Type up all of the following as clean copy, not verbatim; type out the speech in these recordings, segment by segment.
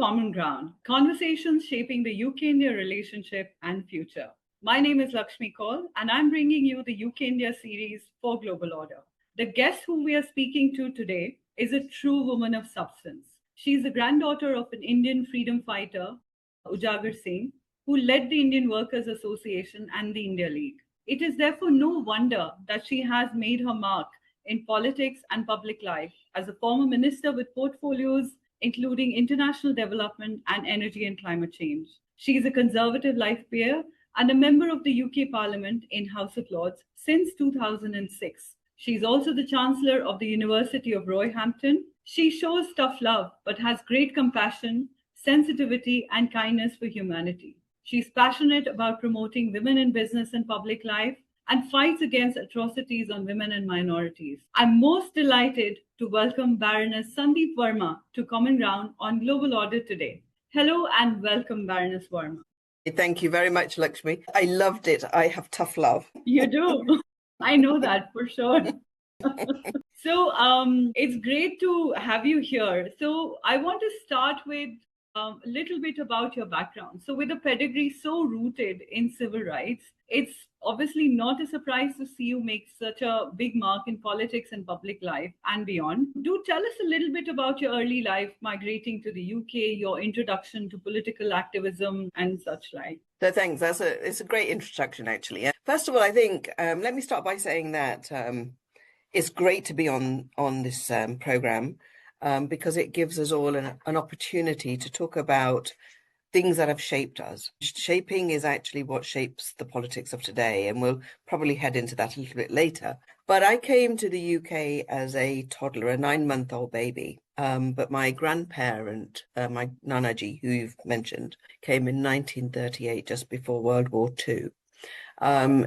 Common Ground, conversations shaping the UK-India relationship and future. My name is Lakshmi Kaul, and I'm bringing you the UK-India series for Global Order. The guest who we are speaking to today is a true woman of substance. She's the granddaughter of an Indian freedom fighter, Ujagar Singh, who led the Indian Workers Association and the India League. It is therefore no wonder that she has made her mark in politics and public life as a former minister with portfolios including international development and energy and climate change. She is a Conservative life peer and a member of the UK Parliament in House of Lords since 2006. She is also the Chancellor of the University of Roehampton. She shows tough love but has great compassion, sensitivity, and kindness for humanity. She's passionate about promoting women in business and public life and fights against atrocities on women and minorities. I'm most delighted to welcome Baroness Sandip Verma to Common Ground on Global Order today. Hello and welcome, Baroness Verma. Thank you very much, Lakshmi. I loved it. I have tough love. You do. I know that for sure. So it's great to have you here. So I want to start with a little bit about your background. So with a pedigree so rooted in civil rights, it's obviously not a surprise to see you make such a big mark in politics and public life and beyond. Do tell us a little bit about your early life migrating to the UK, your introduction to political activism and such like. So thanks. It's a great introduction, actually. First of all, I think let me start by saying that it's great to be on this program because it gives us all an opportunity to talk about things that have shaped us. Shaping is actually what shapes the politics of today, and we'll probably head into that a little bit later. But I came to the UK as a toddler, a 9-month-old baby. But my grandparent, my Nanaji, who you've mentioned, came in 1938, just before World War II.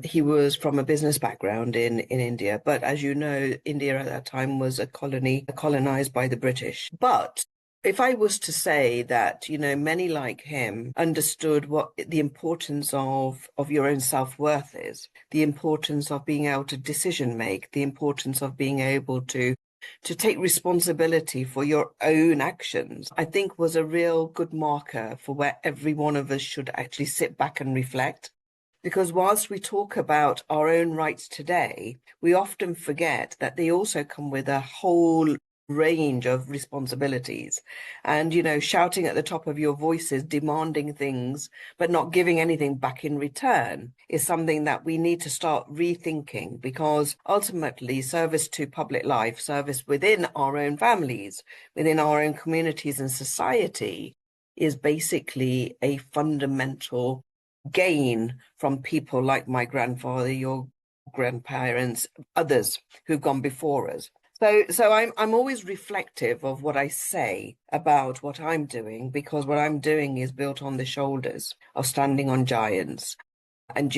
He was from a business background in India, but as you know, India at that time was a colony, colonized by the British. But if I was to say that, many like him understood what the importance of your own self-worth is, the importance of being able to decision make, the importance of being able to take responsibility for your own actions, I think was a real good marker for where every one of us should actually sit back and reflect. Because whilst we talk about our own rights today, we often forget that they also come with a whole range of responsibilities. And, shouting at the top of your voices, demanding things, but not giving anything back in return is something that we need to start rethinking, because ultimately service to public life, service within our own families, within our own communities and society is basically a fundamental gain from people like my grandfather, your grandparents, others who've gone before us. So I'm always reflective of what I say about what I'm doing, because what I'm doing is built on the shoulders of standing on giants. And,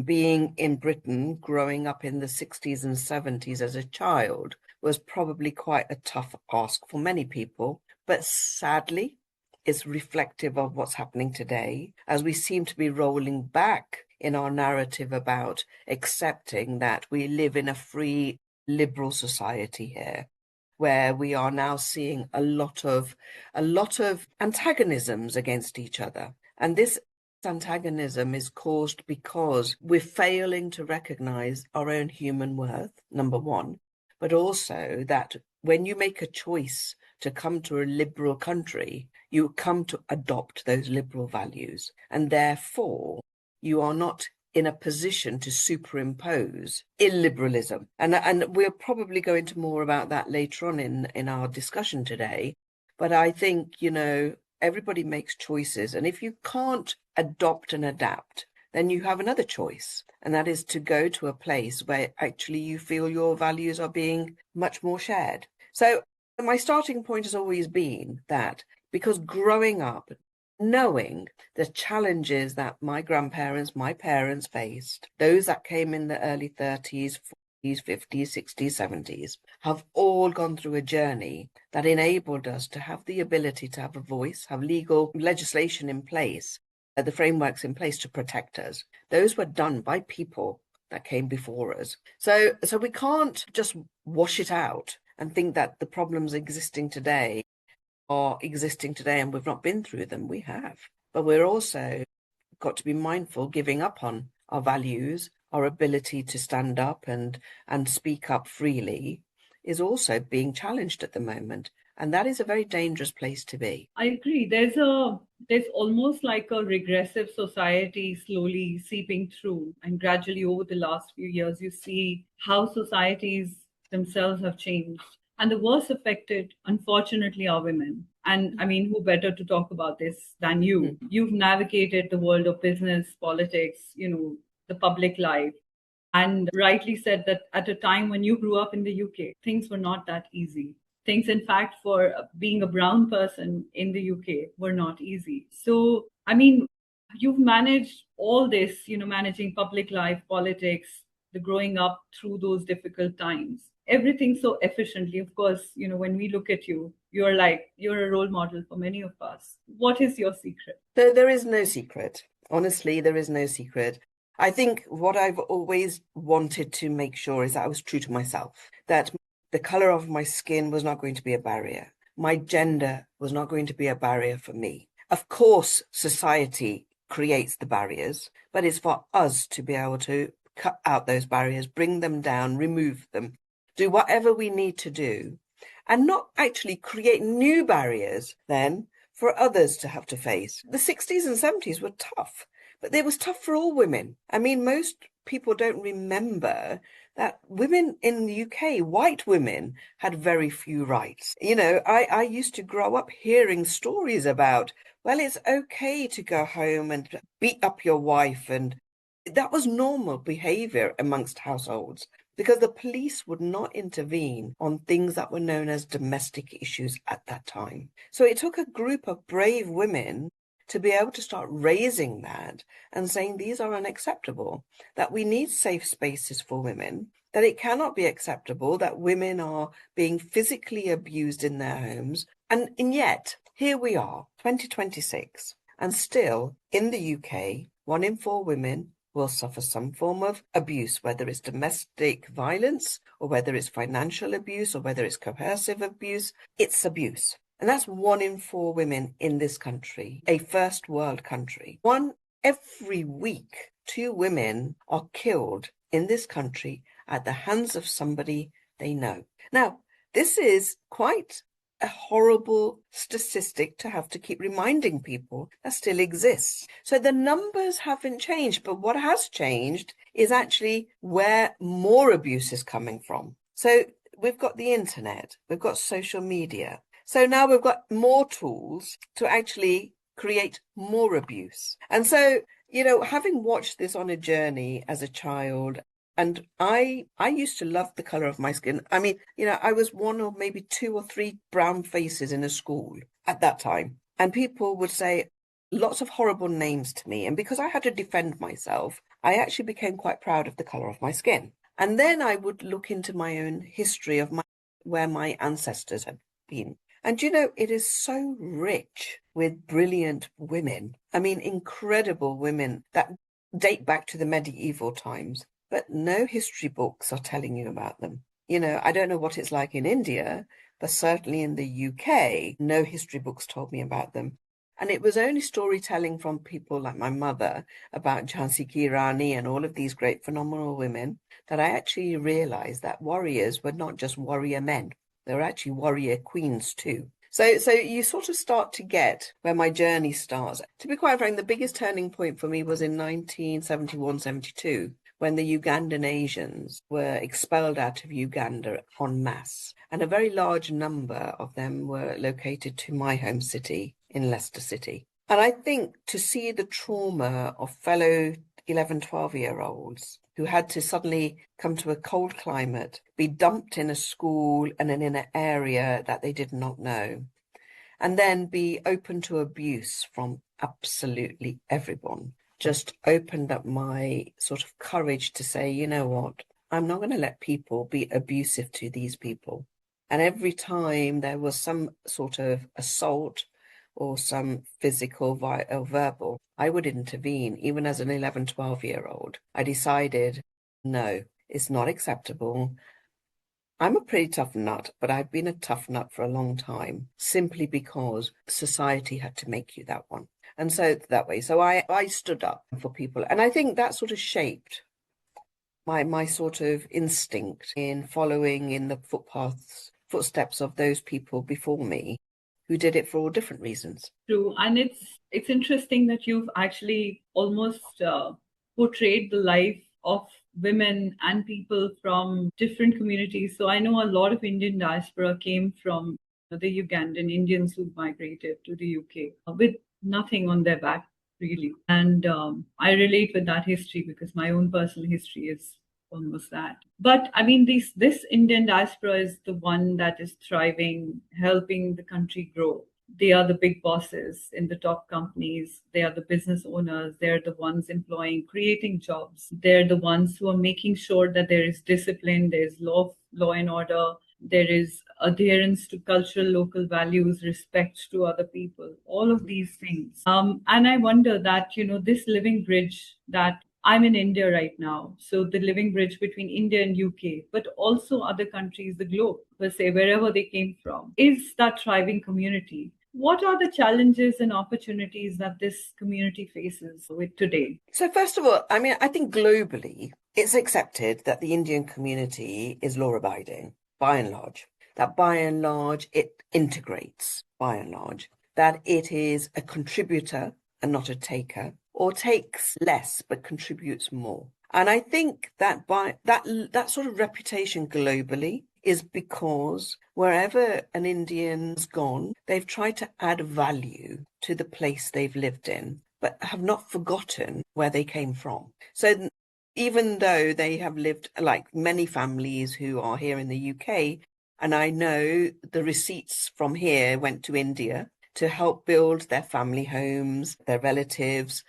being in Britain, growing up in the 60s and 70s as a child was probably quite a tough ask for many people. But sadly, it's reflective of what's happening today, as we seem to be rolling back in our narrative about accepting that we live in a free, liberal society here, where we are now seeing a lot of antagonisms against each other. And this antagonism is caused because we're failing to recognize our own human worth, number one, but also that when you make a choice to come to a liberal country, you come to adopt those liberal values, and therefore you are not in a position to superimpose illiberalism. And we'll probably go into more about that later on in our discussion today. But I think, everybody makes choices. And if you can't adopt and adapt, then you have another choice. And that is to go to a place where actually you feel your values are being much more shared. So my starting point has always been that, because growing up, knowing the challenges that my grandparents, my parents faced, those that came in the early 30s, 40s, 50s, 60s, 70s, have all gone through a journey that enabled us to have the ability to have a voice, have legal legislation in place, the frameworks in place to protect us. Those were done by people that came before us. So we can't just wash it out and think that the problems existing today are existing today and we've not been through them. We have. But we're also got to be mindful giving up on our values, our ability to stand up and speak up freely is also being challenged at the moment. And that is a very dangerous place to be. I agree. There's almost like a regressive society slowly seeping through, and gradually over the last few years, you see how societies themselves have changed. And the worst affected, unfortunately, are women. And I mean, who better to talk about this than you? You've navigated the world of business, politics, the public life, and rightly said that at a time when you grew up in the UK, things were not that easy. Things, in fact, for being a brown person in the UK were not easy. So, I mean, you've managed all this, managing public life, politics, the growing up through those difficult times, everything so efficiently. Of course, when we look at you, you're a role model for many of us. What is your secret? There is no secret. Honestly, there is no secret. I think what I've always wanted to make sure is that I was true to myself, that the color of my skin was not going to be a barrier. My gender was not going to be a barrier for me. Of course, society creates the barriers, but it's for us to be able to cut out those barriers, bring them down, remove them, do whatever we need to do, and not actually create new barriers then for others to have to face. The 60s and 70s were tough. But it was tough for all women. I mean, most people don't remember that women in the UK, white women, had very few rights. I used to grow up hearing stories about, well, it's okay to go home and beat up your wife. And that was normal behavior amongst households because the police would not intervene on things that were known as domestic issues at that time. So it took a group of brave women to be able to start raising that and saying these are unacceptable, that we need safe spaces for women, that it cannot be acceptable that women are being physically abused in their homes. And yet, here we are, 2026, and still in the UK, 1 in 4 women will suffer some form of abuse, whether it's domestic violence or whether it's financial abuse or whether it's coercive abuse. It's abuse. And that's 1 in 4 women in this country, a first world country. Every week, 2 women are killed in this country at the hands of somebody they know. Now, this is quite a horrible statistic to have to keep reminding people that still exists. So the numbers haven't changed, but what has changed is actually where more abuse is coming from. So we've got the internet, we've got social media. So now we've got more tools to actually create more abuse. And so, having watched this on a journey as a child, and I used to love the color of my skin. I mean, I was 1 or maybe 2 or 3 brown faces in a school at that time. And people would say lots of horrible names to me. And because I had to defend myself, I actually became quite proud of the color of my skin. And then I would look into my own history of where my ancestors had been. And it is so rich with brilliant women. I mean, incredible women that date back to the medieval times, but no history books are telling you about them. I don't know what it's like in India, but certainly in the UK, no history books told me about them. And it was only storytelling from people like my mother about Jhansi Ki Rani and all of these great phenomenal women that I actually realized that warriors were not just warrior men. They were actually warrior queens too. So you sort of start to get where my journey starts. To be quite frank, the biggest turning point for me was in 1971-72, when the Ugandan Asians were expelled out of Uganda en masse. And a very large number of them were located to my home city in Leicester City. And I think to see the trauma of fellow 11, 12-year-olds who had to suddenly come to a cold climate, be dumped in a school and in an area that they did not know, and then be open to abuse from absolutely everyone, just opened up my sort of courage to say, you know what, I'm not going to let people be abusive to these people. And every time there was some sort of assault or some physical or verbal, I would intervene. Even as an 11, 12-year-old, I decided, no, it's not acceptable. I'm a pretty tough nut, but I've been a tough nut for a long time, simply because society had to make you that one. And so that way, so I stood up for people. And I think that sort of shaped my sort of instinct in following in the footsteps of those people before me who did it for all different reasons. True, and it's interesting that you've actually almost portrayed the life of women and people from different communities. So I know a lot of Indian diaspora came from the Ugandan Indians who migrated to the UK with nothing on their back, really. And I relate with that history because my own personal history is almost that. But I mean, this Indian diaspora is the one that is thriving, helping the country grow. They are the big bosses in the top companies. They are the business owners. They're the ones employing, creating jobs. They're the ones who are making sure that there is discipline, there's law and order, there is adherence to cultural local values, respect to other people, all of these things. And I wonder that, this living bridge that I'm in India right now. So the living bridge between India and UK, but also other countries, the globe, per se, wherever they came from, is that thriving community. What are the challenges and opportunities that this community faces with today? So first of all, I mean, I think globally, it's accepted that the Indian community is law-abiding, by and large. That by and large, it integrates, by and large. That it is a contributor and not a taker, or takes less but contributes more. And I think that that sort of reputation globally is because wherever an Indian's gone, they've tried to add value to the place they've lived in, but have not forgotten where they came from. So even though they have lived, like many families who are here in the UK, and I know the receipts from here went to India to help build their family homes, their relatives,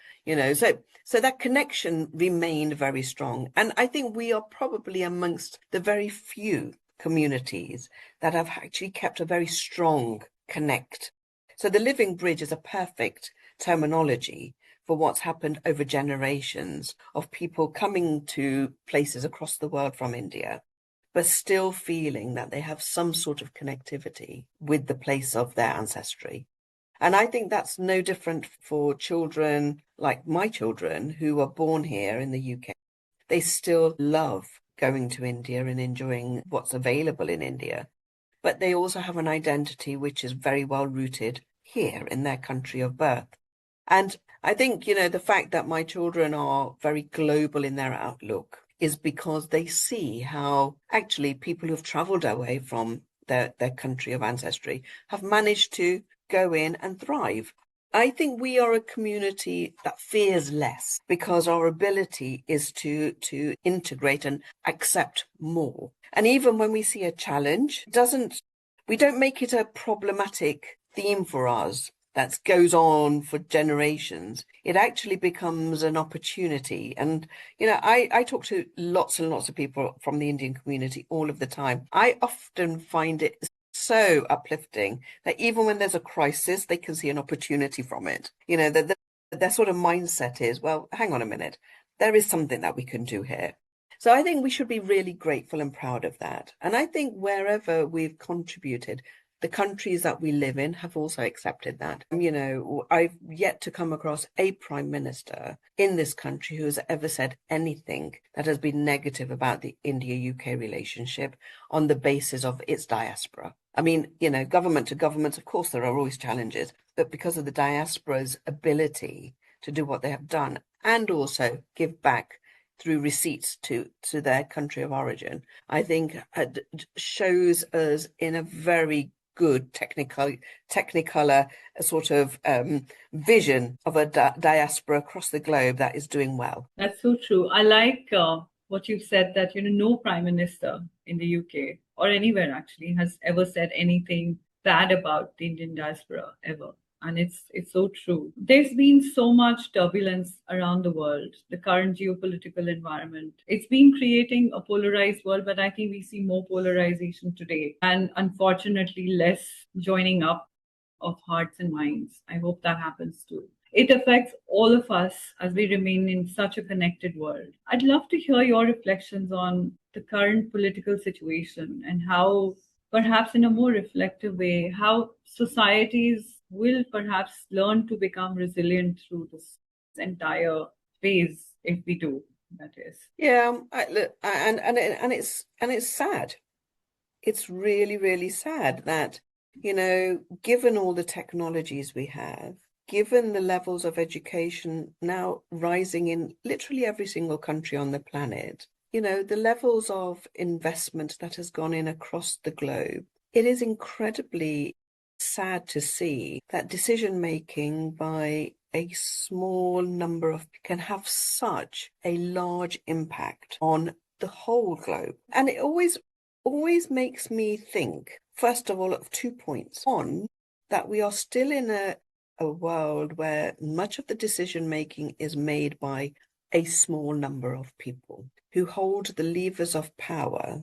so that connection remained very strong. And I think we are probably amongst the very few communities that have actually kept a very strong connect. So the living bridge is a perfect terminology for what's happened over generations of people coming to places across the world from India, but still feeling that they have some sort of connectivity with the place of their ancestry. And I think that's no different for children like my children who were born here in the UK. They still love going to India and enjoying what's available in India. But they also have an identity which is very well rooted here in their country of birth. And I think, the fact that my children are very global in their outlook is because they see how actually people who've traveled away from their country of ancestry have managed to go in and thrive. I think we are a community that fears less because our ability is to integrate and accept more. And even when we see a challenge, we don't make it a problematic theme for us that goes on for generations. It actually becomes an opportunity. And, I talk to lots and lots of people from the Indian community all of the time. I often find it so uplifting that even when there's a crisis, they can see an opportunity from it. Their sort of mindset is, well, hang on a minute, there is something that we can do here. So I think we should be really grateful and proud of that. And I think wherever we've contributed, the countries that we live in have also accepted that. I've yet to come across a prime minister in this country who has ever said anything that has been negative about the India-UK relationship on the basis of its diaspora. I mean, government to government, of course, there are always challenges, but because of the diaspora's ability to do what they have done and also give back through receipts to their country of origin, I think shows us in a very good technicolor sort of vision of a diaspora across the globe that is doing well. That's so true. I like what you've said that no prime minister in the UK or anywhere actually has ever said anything bad about the Indian diaspora ever. And it's so true. There's been so much turbulence around the world, the current geopolitical environment. It's been creating a polarized world, but I think we see more polarization today. And unfortunately, less joining up of hearts and minds. I hope that happens too. it affects all of us as we remain in such a connected world. I'd love to hear your reflections on the current political situation and how, perhaps in a more reflective way, how societies will perhaps learn to become resilient through this entire phase, if we do, that is. Yeah, and it's sad. It's really, really sad that, given all the technologies we have, given the levels of education now rising in literally every single country on the planet, the levels of investment that has gone in across the globe, it is incredibly sad to see that decision making by a small number of can have such a large impact on the whole globe. And it always makes me think, first of all, of 2 points. One, that we are still in a world where much of the decision making is made by a small number of people who hold the levers of power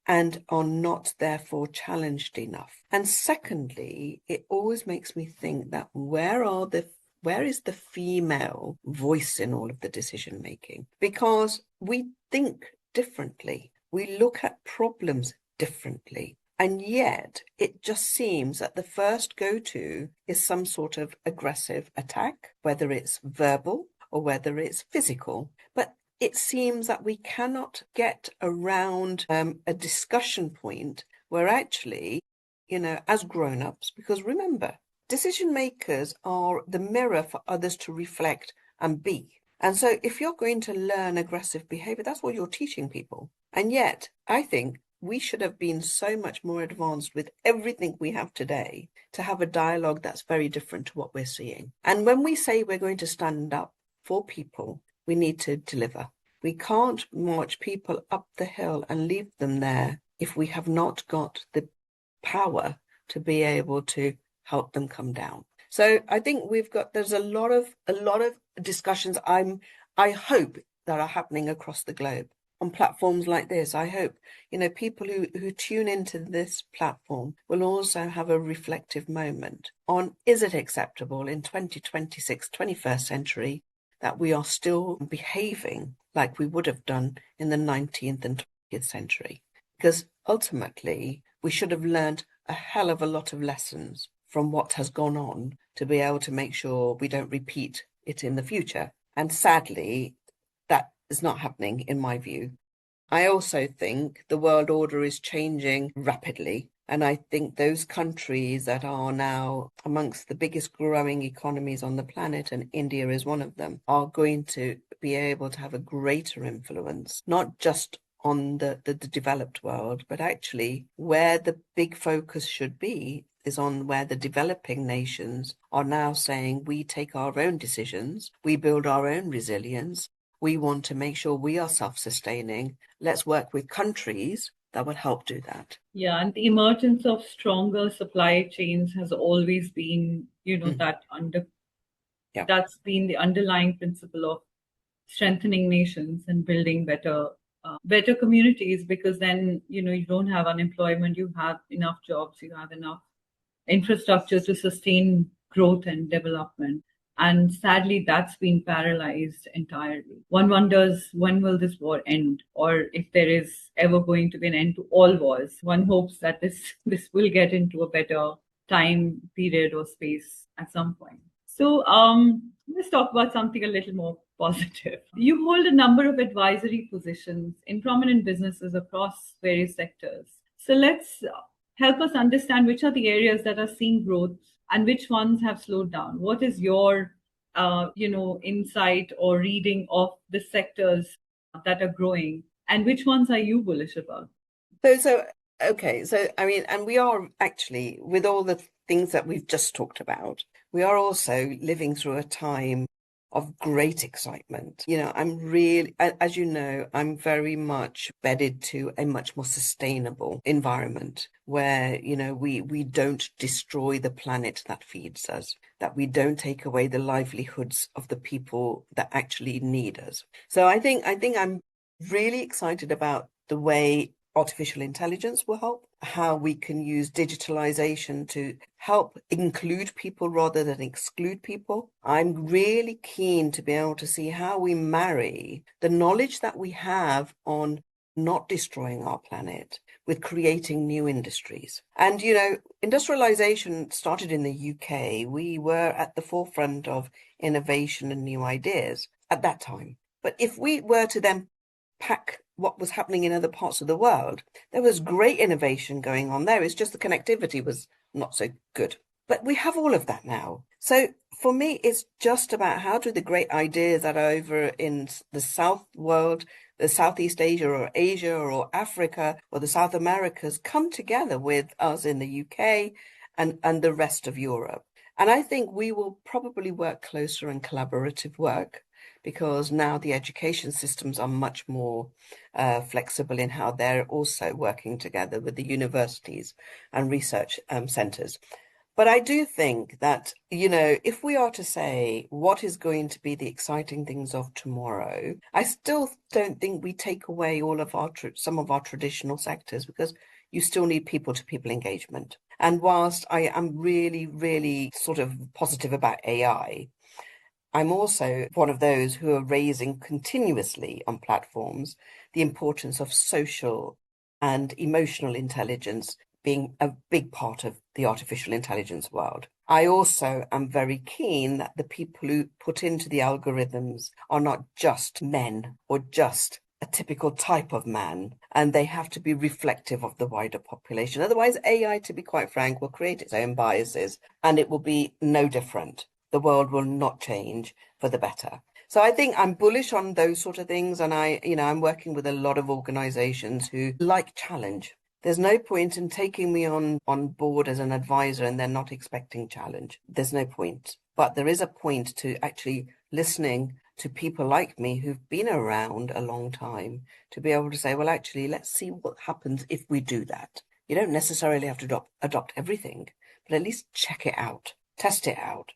and are not therefore challenged enough. And secondly, it always makes me think that where is the female voice in all of the decision making? Because we think differently. We look at problems differently. And yet it just seems that the first go-to is some sort of aggressive attack, whether it's verbal or whether it's physical. But it seems that we cannot get around a discussion point where actually, as grown-ups, because remember, decision makers are the mirror for others to reflect and be. And so if you're going to learn aggressive behavior, that's what you're teaching people. And yet, I think we should have been so much more advanced with everything we have today to have a dialogue that's very different to what we're seeing. And when we say we're going to stand up for people, we need to deliver. We can't march people up the hill and leave them there if we have not got the power to be able to help them come down. So I think there's a lot of discussions I hope that are happening across the globe on platforms like this. I hope, people who tune into this platform will also have a reflective moment on, is it acceptable in 2026, 21st century, that we are still behaving like we would have done in the 19th and 20th century? Because ultimately, we should have learned a hell of a lot of lessons from what has gone on to be able to make sure we don't repeat it in the future. And sadly, that is not happening in my view. I also think the world order is changing rapidly. And I think those countries that are now amongst the biggest growing economies on the planet, and India is one of them, are going to be able to have a greater influence, not just on the developed world, but actually where the big focus should be is on where the developing nations are now saying, we take our own decisions, we build our own resilience, we want to make sure we are self-sustaining. Let's work with countries that will help do that. Yeah, and the emergence of stronger supply chains has always been, that's been the underlying principle of strengthening nations and building better communities, because then, you don't have unemployment, you have enough jobs, you have enough infrastructure to sustain growth and development. And sadly, that's been paralyzed entirely. One wonders, when will this war end, or if there is ever going to be an end to all wars. One hopes that this will get into a better time period or space at some point. So let's talk about something a little more positive. You hold a number of advisory positions in prominent businesses across various sectors. So let's help us understand which are the areas that are seeing growth and which ones have slowed down. What is your, insight or reading of the sectors that are growing, and which ones are you bullish about? Okay. So, I mean, and we are actually, with all the things that we've just talked about, we are also living through a time of great excitement. I'm really, as you know, I'm very much bedded to a much more sustainable environment where, we don't destroy the planet that feeds us, that we don't take away the livelihoods of the people that actually need us. So I think I'm really excited about the way artificial intelligence will help how we can use digitalization to help include people rather than exclude people. I'm really keen to be able to see how we marry the knowledge that we have on not destroying our planet with creating new industries. And, industrialization started in the UK. We were at the forefront of innovation and new ideas at that time. But if we were to then pack what was happening in other parts of the world, there was great innovation going on there. It's just the connectivity was not so good. But we have all of that now. So for me, it's just about how do the great ideas that are over in the South world, the Southeast Asia or Africa or the South Americas come together with us in the UK and the rest of Europe. And I think we will probably work closer in collaborative work, because now the education systems are much more flexible in how they're also working together with the universities and research centres. But I do think that, if we are to say what is going to be the exciting things of tomorrow, I still don't think we take away all of some of our traditional sectors, because you still need people-to-people engagement. And whilst I am really, really sort of positive about AI, I'm also one of those who are raising continuously on platforms the importance of social and emotional intelligence being a big part of the artificial intelligence world. I also am very keen that the people who put into the algorithms are not just men or just a typical type of man, and they have to be reflective of the wider population. Otherwise, AI, to be quite frank, will create its own biases, and it will be no different. The world will not change for the better. So I think I'm bullish on those sort of things. And I'm working with a lot of organizations who like challenge. There's no point in taking me on board as an advisor and they're not expecting challenge. There's no point. But there is a point to actually listening to people like me who've been around a long time to be able to say, well, actually, let's see what happens if we do that. You don't necessarily have to adopt everything, but at least check it out, test it out.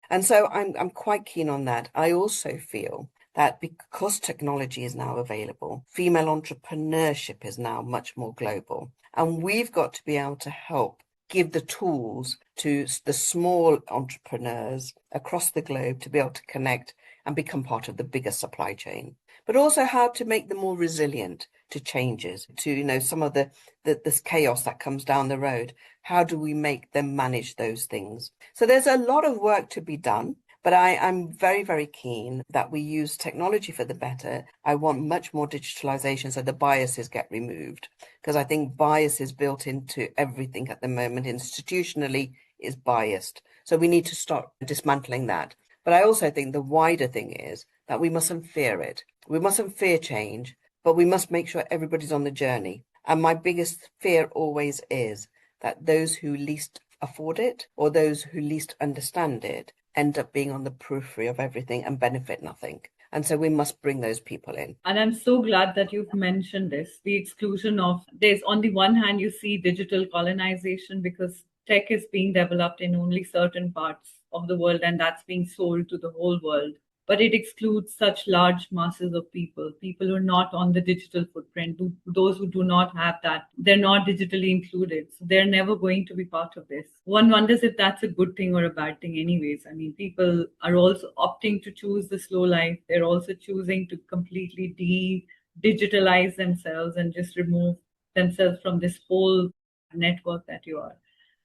And so I'm quite keen on that. I also feel that because technology is now available, female entrepreneurship is now much more global. And we've got to be able to help give the tools to the small entrepreneurs across the globe to be able to connect and become part of the bigger supply chain, but also how to make them more resilient to changes, to, some of this chaos that comes down the road. How do we make them manage those things? So there's a lot of work to be done, but I'm very, very keen that we use technology for the better. I want much more digitalization so the biases get removed, because I think bias is built into everything at the moment. Institutionally is biased. So we need to start dismantling that. But I also think the wider thing is that we mustn't fear it. We mustn't fear change, but we must make sure everybody's on the journey. And my biggest fear always is that those who least afford it or those who least understand it end up being on the periphery of everything and benefit nothing. And so we must bring those people in. And I'm so glad that you've mentioned this, the exclusion of, there's on the one hand, you see digital colonization because tech is being developed in only certain parts of the world and that's being sold to the whole world. But it excludes such large masses of people who are not on the digital footprint, those who do not have that, they're not digitally included. So they're never going to be part of this. One wonders if that's a good thing or a bad thing anyways. I mean, people are also opting to choose the slow life. They're also choosing to completely digitalize themselves and just remove themselves from this whole network that you are.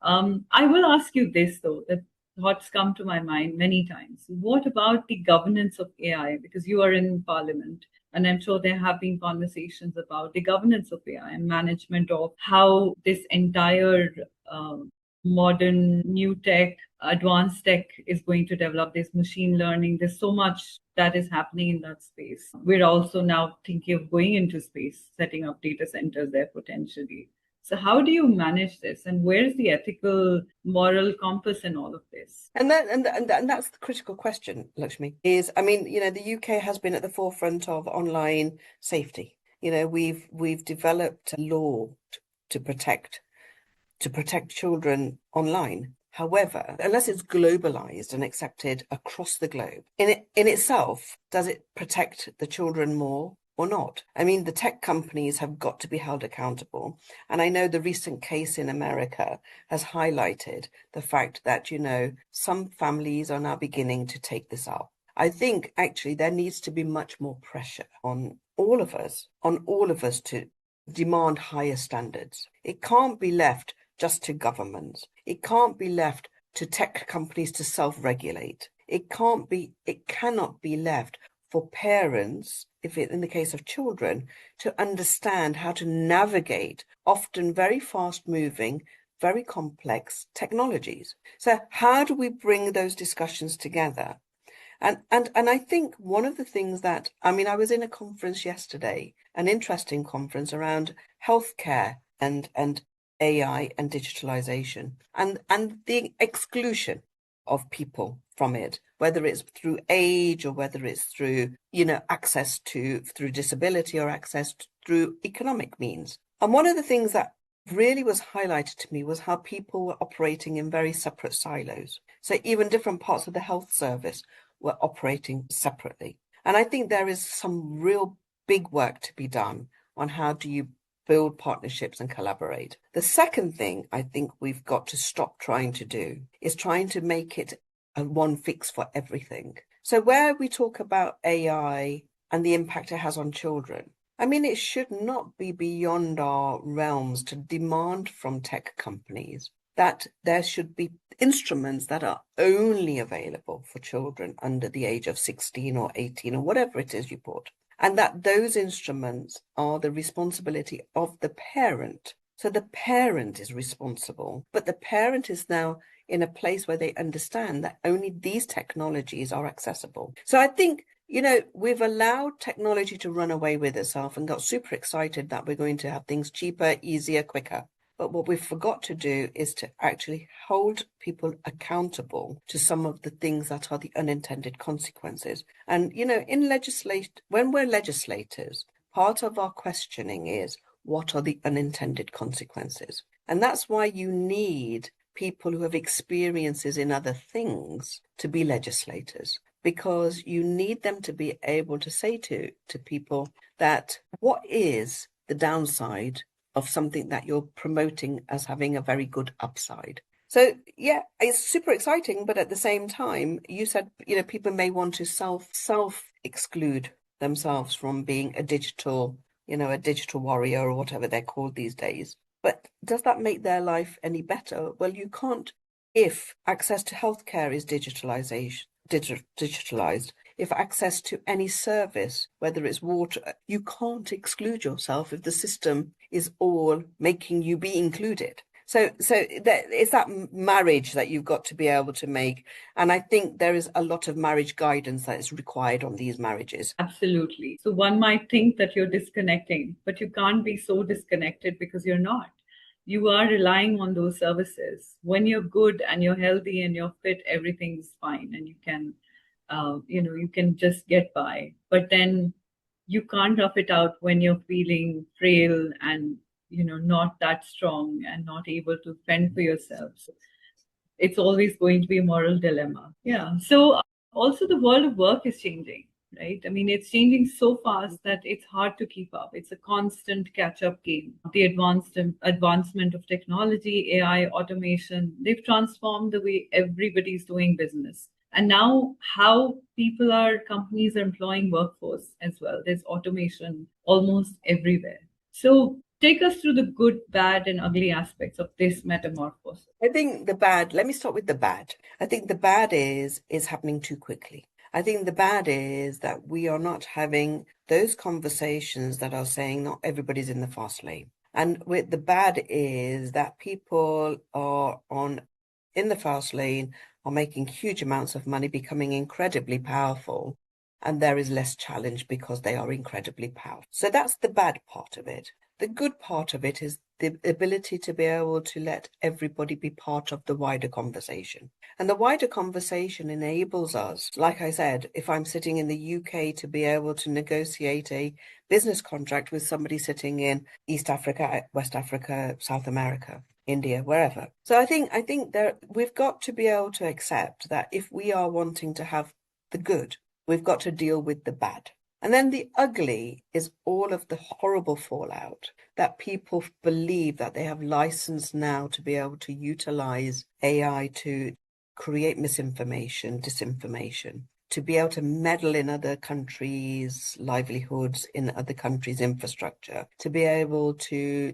I will ask you this though, that thoughts come to my mind many times. What about the governance of AI? Because you are in Parliament, and I'm sure there have been conversations about the governance of AI and management of how this entire modern new tech, advanced tech is going to develop. This machine learning. There's so much that is happening in that space. We're also now thinking of going into space, setting up data centers there potentially. So how do you manage this, and where is the ethical, moral compass in all of this? And that's the critical question, Lakshmi. The UK has been at the forefront of online safety. We've developed a law to protect children online. However, unless it's globalized and accepted across the globe, in itself, does it protect the children more? or not. I mean, the tech companies have got to be held accountable. And I know the recent case in America has highlighted the fact that, some families are now beginning to take this up. I think actually there needs to be much more pressure on all of us to demand higher standards. It can't be left just to governments. It can't be left to tech companies to self-regulate. It cannot be left for parents, in the case of children, to understand how to navigate often very fast-moving, very complex technologies. So how do we bring those discussions together? And I think one of the things that, I was in a conference yesterday, an interesting conference around healthcare and AI and digitalization and the exclusion of people from it, whether it's through age or whether it's through, access through disability or access through economic means. And one of the things that really was highlighted to me was how people were operating in very separate silos. So even different parts of the health service were operating separately. And I think there is some real big work to be done on how do you build partnerships and collaborate. The second thing I think we've got to stop trying to do is trying to make it a one fix for everything. So where we talk about AI and the impact it has on children, it should not be beyond our realms to demand from tech companies that there should be instruments that are only available for children under the age of 16 or 18 or whatever it is you put. And that those instruments are the responsibility of the parent. So the parent is responsible, but the parent is now in a place where they understand that only these technologies are accessible. So I think, we've allowed technology to run away with itself and got super excited that we're going to have things cheaper, easier, quicker. But what we've forgot to do is to actually hold people accountable to some of the things that are the unintended consequences. And, when we're legislators, part of our questioning is, what are the unintended consequences? And that's why you need people who have experiences in other things to be legislators, because you need them to be able to say to people that what is the downside of something that you're promoting as having a very good upside. So yeah, it's super exciting, but at the same time, you said, people may want to self-exclude themselves from being a digital warrior or whatever they're called these days. But does that make their life any better? Well, you can't. If access to healthcare is digitalized, if access to any service, whether it's water, you can't exclude yourself if the system is all making you be included. So it's that marriage that you've got to be able to make. And I think there is a lot of marriage guidance that is required on these marriages. Absolutely. So one might think that you're disconnecting, but you can't be so disconnected because you're not. You are relying on those services. When you're good and you're healthy and you're fit, everything's fine and you can, you can just get by. But then you can't rough it out when you're feeling frail and not that strong and not able to fend for yourself. So it's always going to be a moral dilemma. Yeah. So also the world of work is changing, right? It's changing so fast that it's hard to keep up. It's a constant catch-up game. The advancement of technology, AI, automation, they've transformed the way everybody's doing business. And now how companies are employing workforce as well. There's automation almost everywhere. So take us through the good, bad, and ugly aspects of this metamorphosis. I think let me start with the bad. I think the bad is happening too quickly. I think the bad is that we are not having those conversations that are saying not everybody's in the fast lane. And with the bad is that people are in the fast lane are making huge amounts of money, becoming incredibly powerful, and there is less challenge because they are incredibly powerful. So that's the bad part of it. The good part of it is the ability to be able to let everybody be part of the wider conversation. And the wider conversation enables us, like I said, if I'm sitting in the UK, to be able to negotiate a business contract with somebody sitting in East Africa, West Africa, South America, India, wherever. So I think we've got to be able to accept that if we are wanting to have the good, we've got to deal with the bad. And then the ugly is all of the horrible fallout that people believe that they have license now to be able to utilize AI to create misinformation, disinformation, to be able to meddle in other countries' livelihoods, in other countries' infrastructure, to be able to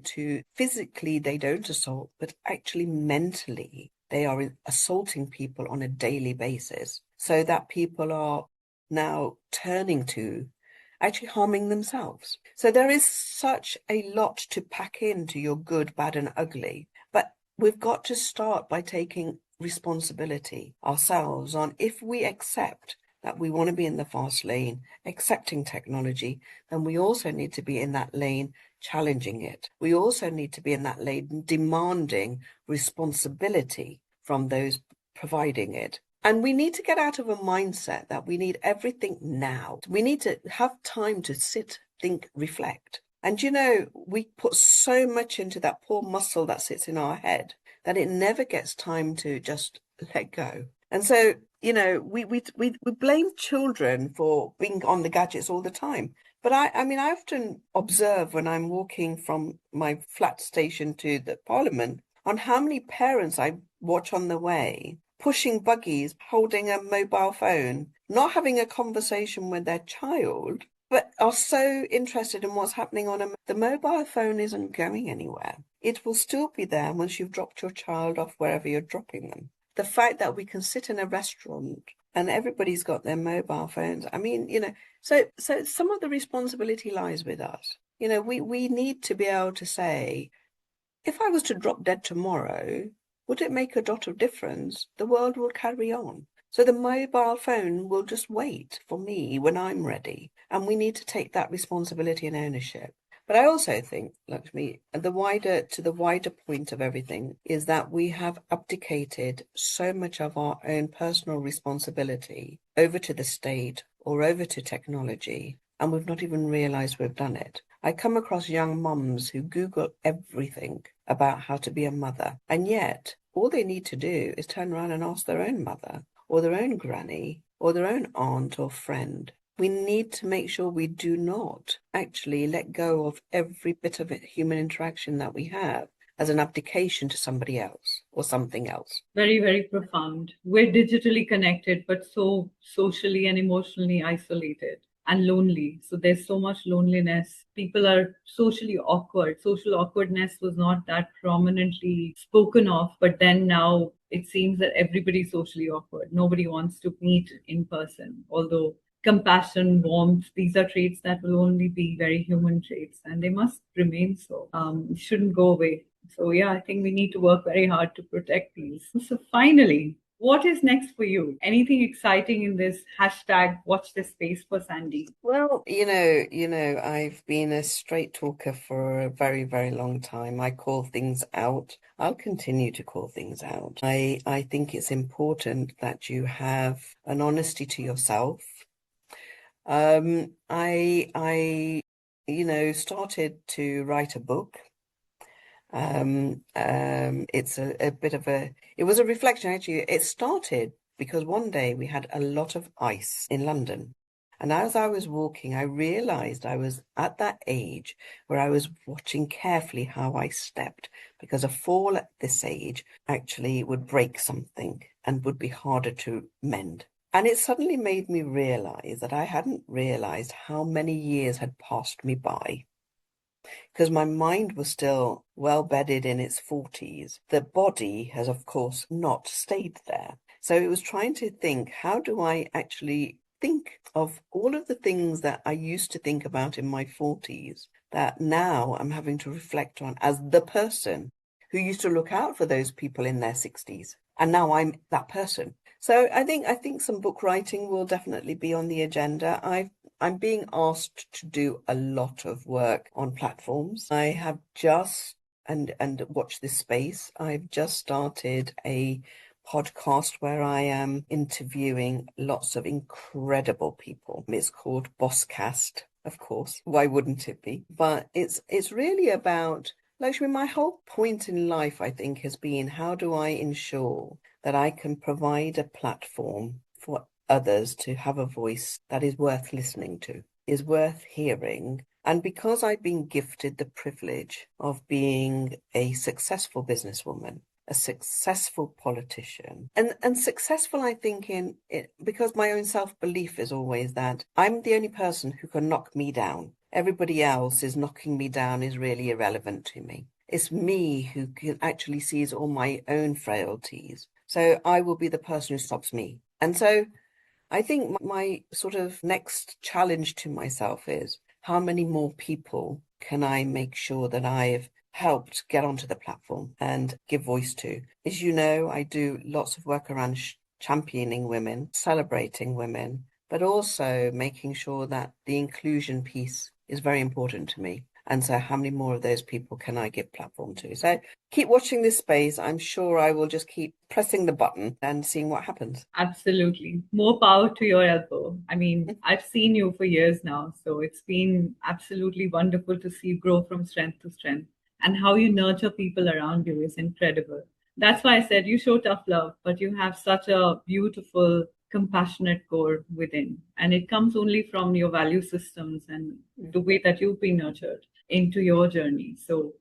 physically, they don't assault, but actually mentally, they are assaulting people on a daily basis, so that people are now turning to actually harming themselves. So there is such a lot to pack into your good, bad, and ugly. But we've got to start by taking responsibility ourselves on, if we accept that we want to be in the fast lane, accepting technology, then we also need to be in that lane challenging it. We also need to be in that lane demanding responsibility from those providing it. And we need to get out of a mindset that we need everything now. We need to have time to sit, think, reflect. And we put so much into that poor muscle that sits in our head that it never gets time to just let go. And so, we blame children for being on the gadgets all the time. But I often observe when I'm walking from my flat station to the Parliament on how many parents I watch on the way pushing buggies, holding a mobile phone, not having a conversation with their child, but are so interested in what's happening on the mobile phone isn't going anywhere. It will still be there once you've dropped your child off wherever you're dropping them. The fact that we can sit in a restaurant and everybody's got their mobile phones. So some of the responsibility lies with us. We need to be able to say, if I was to drop dead tomorrow, would it make a dot of difference? The world will carry on. So the mobile phone will just wait for me when I'm ready. And we need to take that responsibility and ownership. But I also think, Lakshmi, the wider point of everything is that we have abdicated so much of our own personal responsibility over to the state or over to technology, and we've not even realized we've done it. I come across young mums who Google everything about how to be a mother, and yet all they need to do is turn around and ask their own mother or their own granny or their own aunt or friend. We need to make sure we do not actually let go of every bit of human interaction that we have as an abdication to somebody else or something else. Very, very profound. We're digitally connected, but so socially and emotionally isolated and lonely. So there's so much loneliness. People are socially awkward. Social awkwardness was not that prominently spoken of, but then now it seems that everybody's socially awkward. Nobody wants to meet in person, although compassion, warmth, these are traits that will only be very human traits, and they must remain so. Shouldn't go away. So yeah, I think we need to work very hard to protect these. So finally, what is next for you? Anything exciting in this hashtag watch this space for Sandy? Well, I've been a straight talker for a very, very long time. I call things out. I'll continue to call things out. I think it's important that you have an honesty to yourself. I started to write a book. It's a bit of it was a reflection, actually. It started because one day we had a lot of ice in London. And as I was walking, I realized I was at that age where I was watching carefully how I stepped, because a fall at this age actually would break something and would be harder to mend. And it suddenly made me realize that I hadn't realized how many years had passed me by, because my mind was still well bedded in its 40s. The body has, of course, not stayed there. So it was trying to think, how do I actually think of all of the things that I used to think about in my 40s that now I'm having to reflect on as the person who used to look out for those people in their 60s. And now I'm that person. So I think some book writing will definitely be on the agenda. I'm being asked to do a lot of work on platforms. I have just, and watch this space, I've just started a podcast where I am interviewing lots of incredible people. It's called Bosscast, of course. Why wouldn't it be? But it's really about, Lakshmi, my whole point in life, I think, has been, how do I ensure that I can provide a platform for others to have a voice that is worth listening to? is worth hearing. And because I've been gifted the privilege of being a successful businesswoman, a successful politician, and successful, I think, in it, because my own self-belief is always that I'm the only person who can knock me down. Everybody else is knocking me down is really irrelevant to me. It's me who can actually sees all my own frailties. So I will be the person who stops me. And so I think my sort of next challenge to myself is how many more people can I make sure that I've helped get onto the platform and give voice to? As you know, I do lots of work around championing women, celebrating women, but also making sure that the inclusion piece is very important to me. And so how many more of those people can I give platform to? So keep watching this space. I'm sure I will just keep pressing the button and seeing what happens. Absolutely. More power to your elbow. I mean, I've seen you for years now, so it's been absolutely wonderful to see you grow from strength to strength. And how you nurture people around you is incredible. That's why I said you show tough love, but you have such a beautiful, compassionate core within. And it comes only from your value systems and the way that you've been nurtured into your journey. So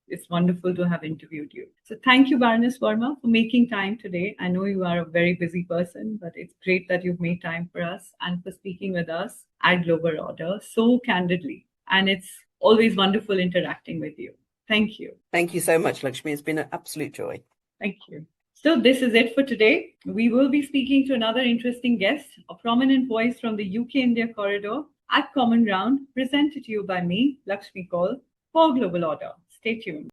it's wonderful to have interviewed you. So thank you, Baroness Verma, for making time today. I know you are a very busy person, but it's great that you've made time for us and for speaking with us at Global Order so candidly. And it's always wonderful interacting with you. Thank you. Thank you so much, Lakshmi. It's been an absolute joy. Thank you. So this is it for today. We will be speaking to another interesting guest, a prominent voice from the UK-India corridor at Common Ground, presented to you by me, Lakshmi Kaul, for Global Order. Stay tuned.